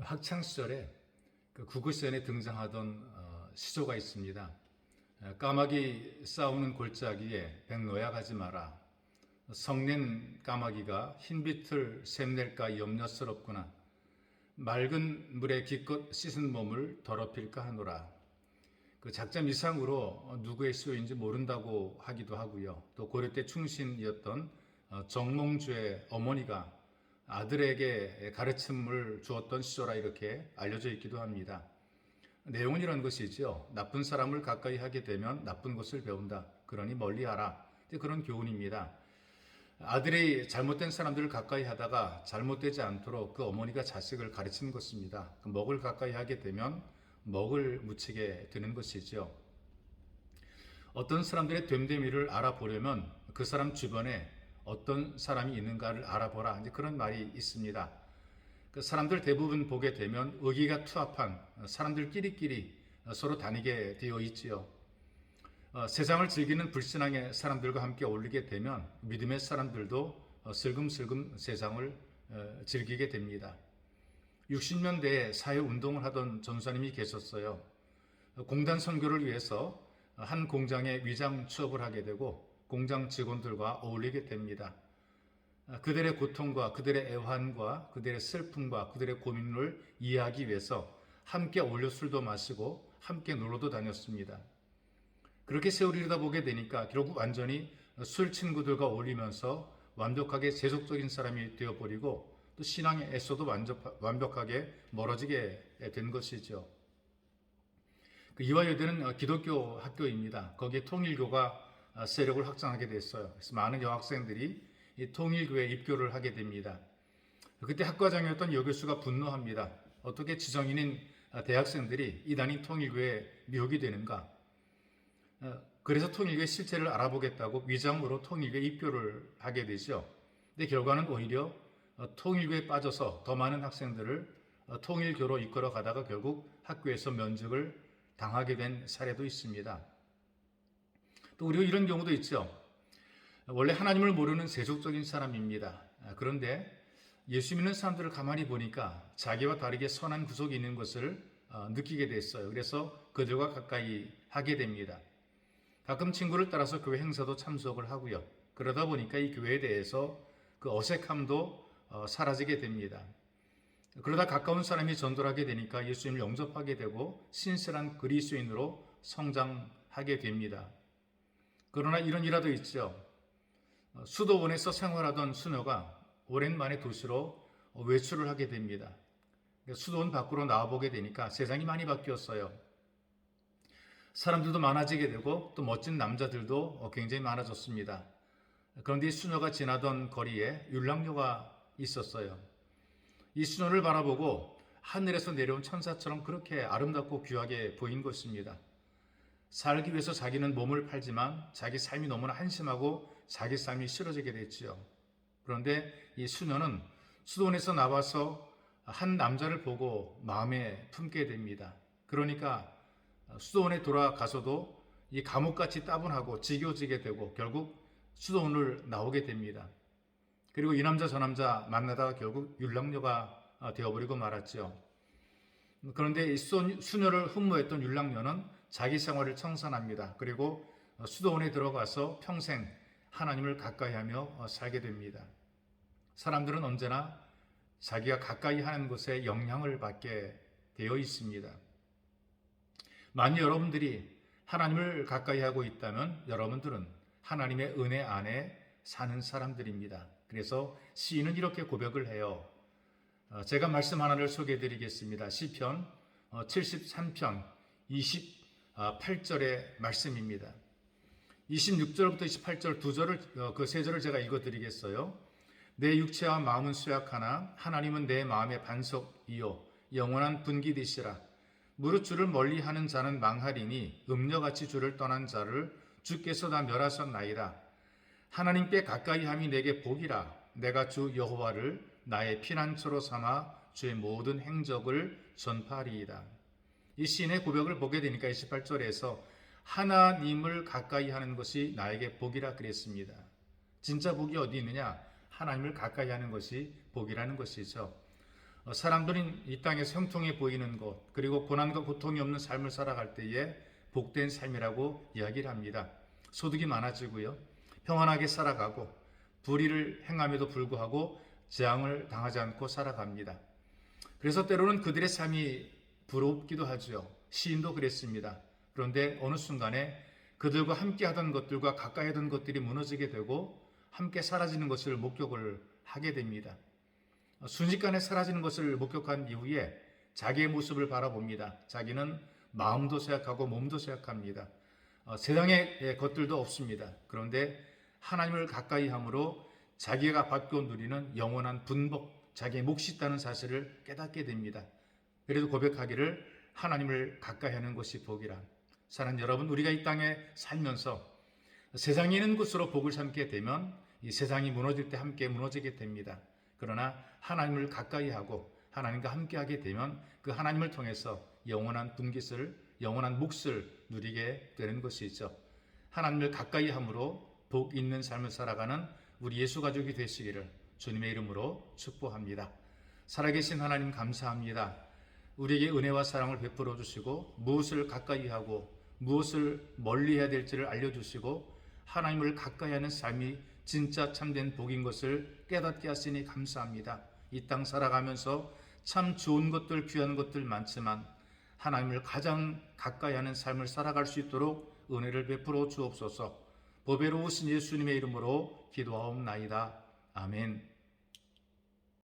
학창 시절에 그 구구시연에 등장하던 시조가 있습니다. 까마귀 싸우는 골짜기에 백로야 가지 마라. 성낸 까마귀가 흰빛을 샘낼까 염려스럽구나. 맑은 물에 기껏 씻은 몸을 더럽힐까 하노라. 그 작자 미상으로 누구의 시조인지 모른다고 하기도 하고요. 또 고려 때 충신이었던 정몽주의 어머니가 아들에게 가르침을 주었던 시조라 이렇게 알려져 있기도 합니다. 내용은 이런 것이죠. 나쁜 사람을 가까이 하게 되면 나쁜 것을 배운다. 그러니 멀리하라. 그런 교훈입니다. 아들이 잘못된 사람들을 가까이 하다가 잘못되지 않도록 그 어머니가 자식을 가르치는 것입니다. 먹을 가까이 하게 되면 먹을 묻히게 되는 것이죠. 어떤 사람들의 됨됨이를 알아보려면 그 사람 주변에 어떤 사람이 있는가를 알아보라. 이제 그런 말이 있습니다. 그 사람들 대부분 보게 되면 의기가 투합한 사람들끼리끼리 서로 다니게 되어 있지요. 세상을 즐기는 불신앙의 사람들과 함께 어울리게 되면 믿음의 사람들도 슬금슬금 세상을 즐기게 됩니다. 60년대에 사회운동을 하던 전사님이 계셨어요. 공단 선교를 위해서 한 공장에 위장 취업을 하게 되고 공장 직원들과 어울리게 됩니다. 그들의 고통과 그들의 애환과 그들의 슬픔과 그들의 고민을 이해하기 위해서 함께 어울려 술도 마시고 함께 놀러도 다녔습니다. 그렇게 세월이 보게 되니까 결국 완전히 술 친구들과 어울리면서 완벽하게 세속적인 사람이 되어버리고 또 신앙의 애써도 완벽하게 멀어지게 된 것이죠. 이화여대는 기독교 학교입니다. 거기에 통일교가 세력을 확장하게 됐어요. 그래서 많은 여학생들이 이 통일교에 입교를 하게 됩니다. 그때 학과장이었던 여교수가 분노합니다. 어떻게 지정인인 대학생들이 이단인 통일교에 미혹이 되는가? 그래서 통일교의 실체를 알아보겠다고 위장으로 통일교에 입교를 하게 되죠. 근데 결과는 오히려 통일교에 빠져서 더 많은 학생들을 통일교로 이끌어 가다가 결국 학교에서 면직을 당하게 된 사례도 있습니다. 또 우리가 이런 경우도 있죠. 원래 하나님을 모르는 세속적인 사람입니다. 그런데 예수 믿는 사람들을 가만히 보니까 자기와 다르게 선한 구속이 있는 것을 느끼게 됐어요. 그래서 그들과 가까이 하게 됩니다. 가끔 친구를 따라서 교회 행사도 참석을 하고요. 그러다 보니까 이 교회에 대해서 그 어색함도 사라지게 됩니다. 그러다 가까운 사람이 전도하게 되니까 예수님을 영접하게 되고 신실한 그리스도인으로 성장하게 됩니다. 그러나 이런 일화도 있죠. 수도원에서 생활하던 수녀가 오랜만에 도시로 외출을 하게 됩니다. 수도원 밖으로 나와보게 되니까 세상이 많이 바뀌었어요. 사람들도 많아지게 되고 또 멋진 남자들도 굉장히 많아졌습니다. 그런데 이 수녀가 지나던 거리에 율랑녀가 있었어요. 이 수녀를 바라보고 하늘에서 내려온 천사처럼 그렇게 아름답고 귀하게 보인 것입니다. 살기 위해서 자기는 몸을 팔지만 자기 삶이 너무나 한심하고 자기 삶이 싫어지게 됐지요. 그런데 이 수녀는 수도원에서 나와서 한 남자를 보고 마음에 품게 됩니다. 그러니까 수도원에 돌아가서도 이 감옥같이 따분하고 지겨워지게 되고 결국 수도원을 나오게 됩니다. 그리고 이 남자 저 남자 만나다가 결국 율랑녀가 되어버리고 말았죠. 그런데 이 수녀를 흠모했던 율랑녀는 자기 생활을 청산합니다. 그리고 수도원에 들어가서 평생 하나님을 가까이하며 살게 됩니다. 사람들은 언제나 자기가 가까이 하는 것에 영향을 받게 되어 있습니다. 만약 여러분들이 하나님을 가까이 하고 있다면 여러분들은 하나님의 은혜 안에 사는 사람들입니다. 그래서 시인은 이렇게 고백을 해요. 제가 말씀 하나를 소개해 드리겠습니다. 시편 73편 28절의 말씀입니다. 26절부터 28절 두 절을 그 세 절을 제가 읽어 드리겠어요. 내 육체와 마음은 쇠약하나 하나님은 내 마음의 반석이요 영원한 분기되시라. 무릇 주를 멀리하는 자는 망하리니 음녀같이 주를 떠난 자를 주께서 다 멸하셨나이다. 하나님께 가까이함이 내게 복이라. 내가 주 여호와를 나의 피난처로 삼아 주의 모든 행적을 전파하리이다. 이 시인의 고백을 보게 되니까 28절에서 하나님을 가까이 하는 것이 나에게 복이라 그랬습니다. 진짜 복이 어디 있느냐? 하나님을 가까이 하는 것이 복이라는 것이죠. 사람들은 이 땅에서 형통해 보이는 것, 그리고 고난과 고통이 없는 삶을 살아갈 때에 복된 삶이라고 이야기를 합니다. 소득이 많아지고요, 평안하게 살아가고 불의를 행함에도 불구하고 재앙을 당하지 않고 살아갑니다. 그래서 때로는 그들의 삶이 부럽기도 하죠. 시인도 그랬습니다. 그런데 어느 순간에 그들과 함께 하던 것들과 가까이 하던 것들이 무너지게 되고 함께 사라지는 것을 목격을 하게 됩니다. 순식간에 사라지는 것을 목격한 이후에 자기의 모습을 바라봅니다. 자기는 마음도 쇠약하고 몸도 쇠약합니다. 세상의 것들도 없습니다. 그런데 하나님을 가까이 함으로 자기가 받고 누리는 영원한 분복, 자기의 몫이 있다는 사실을 깨닫게 됩니다. 그래도 고백하기를 하나님을 가까이 하는 것이 복이라. 사랑하는 여러분, 우리가 이 땅에 살면서 세상에 있는 곳으로 복을 삼게 되면 이 세상이 무너질 때 함께 무너지게 됩니다. 그러나 하나님을 가까이 하고 하나님과 함께 하게 되면 그 하나님을 통해서 영원한 분깃을, 영원한 몫을 누리게 되는 것이죠. 하나님을 가까이 함으로 복 있는 삶을 살아가는 우리 예수 가족이 되시기를 주님의 이름으로 축복합니다. 살아계신 하나님 감사합니다. 우리에게 은혜와 사랑을 베풀어 주시고 무엇을 가까이 하고 무엇을 멀리 해야 될지를 알려주시고 하나님을 가까이 하는 삶이 진짜 참된 복인 것을 깨닫게 하시니 감사합니다. 이 땅 살아가면서 참 좋은 것들, 귀한 것들 많지만 하나님을 가장 가까이 하는 삶을 살아갈 수 있도록 은혜를 베풀어 주옵소서. 보배로우신 예수님의 이름으로 기도하옵나이다. 아멘.